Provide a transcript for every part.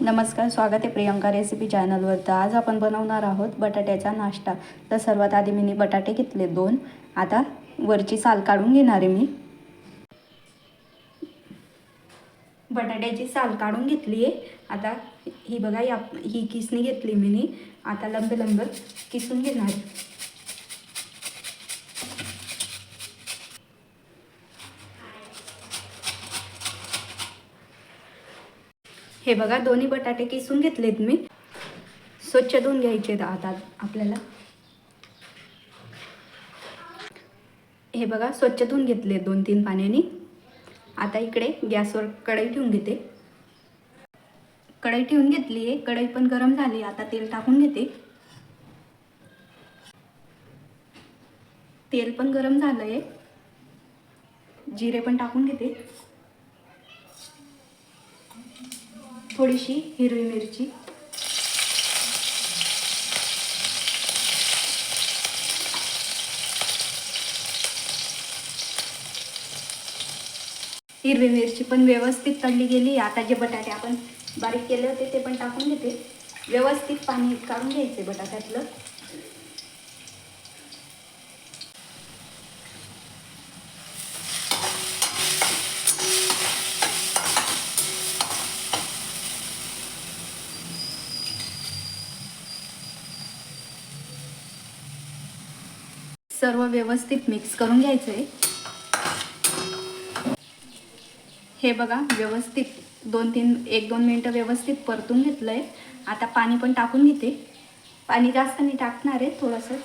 नमस्कार, स्वागत आहे प्रियंका रेसिपी चॅनलवर. तर आज आपण बनवणार आहोत बटाट्याचा नाश्ता. तर सर्वात आधी मी बटाटे घेतले 2. आता वरची साल काढून घेणार आहे मी. बटाट्याची साल काढून घेतली आहे. आता ही बघा, ही किसणी घेतली मी. आता लंब लंब किसून घेणार आहे. हे बघा, दोन्ही बटाटे किसून घेतलेत मी. स्वच्छ धुवून घ्यायचे आता आपल्याला. हे बघा, स्वच्छ धुवून घेतले 2-3 पाण्याने. आता इकडे गॅसवर कढई ठेवून घेते. कढई ठेवून घेतली आहे. कढई पण गरम झाली. आता तेल टाकून घेते. तेल पण गरम झालं आहे. जिरे पण टाकून घेते. थोडीशी हिरवी मिरची, हिरवी मिरची पण व्यवस्थित तळली गेली. आता जे बटाटे आपण बारीक केले होते ते पण टाकून घेते. व्यवस्थित पाणी काढून घ्यायचे बटाट्यातलं. सर्व व्यवस्थित मिक्स करून घ्यायचं आहे. हे बघा, व्यवस्थित 1-2 मिनटं व्यवस्थित परतून घेतलं आहे. आता पाणी पण टाकून घेते. पाणी जास्त नाही टाकणार आहे, थोडंसं.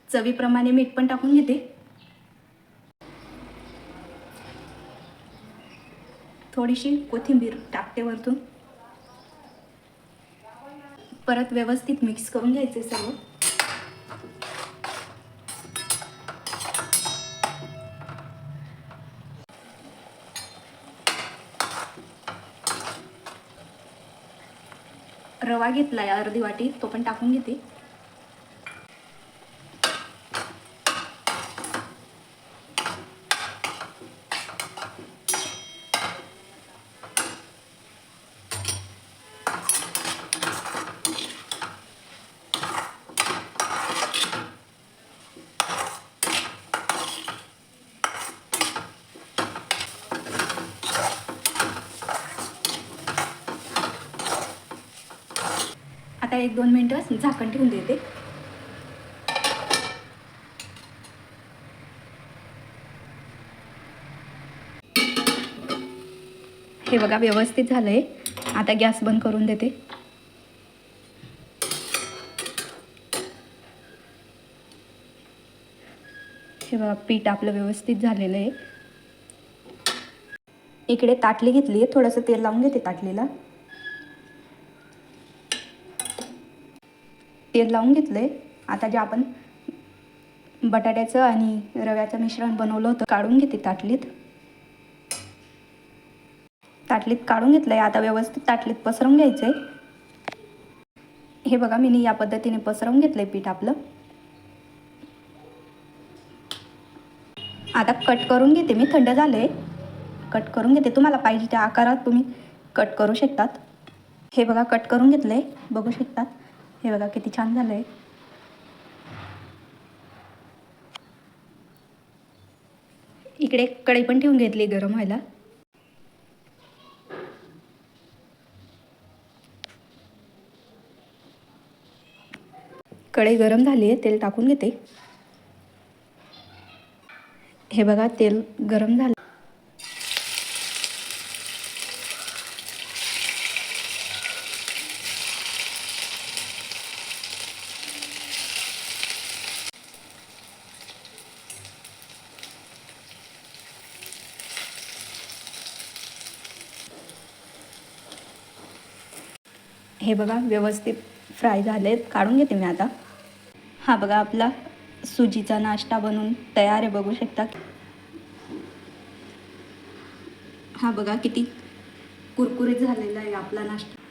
चवीप्रमाणे मीठ पण टाकून घेते. थोडीशी कोथिंबीर टाकते वरतून. परत व्यवस्थित मिक्स करून घ्यायचे सर्व. रवा घेतलाय अर्धी वाटी, तो पण टाकून घेते. आता 1-2 मिनटं झाकण ठेवून देते. हे बघा, व्यवस्थित झालंय. आता गॅस बंद करून देते. हे बघा, पीठ आपलं व्यवस्थित झालेलं आहे. इकडे ताटली घेतली आहे. थोडंसं तेल लावून घेते ताटलीला. तेल लावून घेतलंय. आता जे आपण बटाट्याचं आणि रव्याचं मिश्रण बनवलं होतं, काढून घेते ताटलीत. ताटलीत काढून घेतलंय. आता व्यवस्थित ताटलीत पसरवून घ्यायचंय. हे बघा, मी या पद्धतीने पसरवून घेतलंय पीठ आपलं. आता कट करून घेते मी. थंड झालंय. कट करून घेते. तुम्हाला पाहिजे त्या आकारात तुम्ही कट करू शकतात. हे बघा, कट करून घेतलंय. बघू शकतात. हे बघा, किती छान झालंय. इकडे कढई पण ठेवून घेतली गरम व्हायला. कढई गरम झाली आहे. तेल टाकून घेते. हे बघा, तेल गरम झालं. हे बघा, व्यवस्थित फ्राय झालेत. काढून घेते मी आता. हा बघा, आपला सुजीचा नाश्ता बनवून तयार आहे. बघू शकता. हा बघा, किती कुरकुरीत झालेला आहे आपला नाश्ता.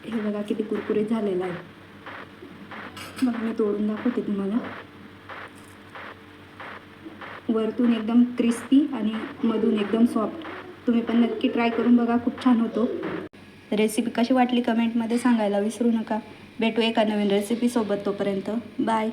हे बघा किती कुरकुरीत झालेलं आहे. मग मी तोडून दाखवते तुम्हाला. वरतून एकदम क्रिस्पी आणि मधून एकदम सॉफ्ट. तुम्ही पण नक्की ट्राय करून बघा, खूप छान होतो. रेसिपी कशी वाटली कमेंटमध्ये सांगायला विसरू नका. भेटू एका नवीन रेसिपीसोबत. तोपर्यंत बाय.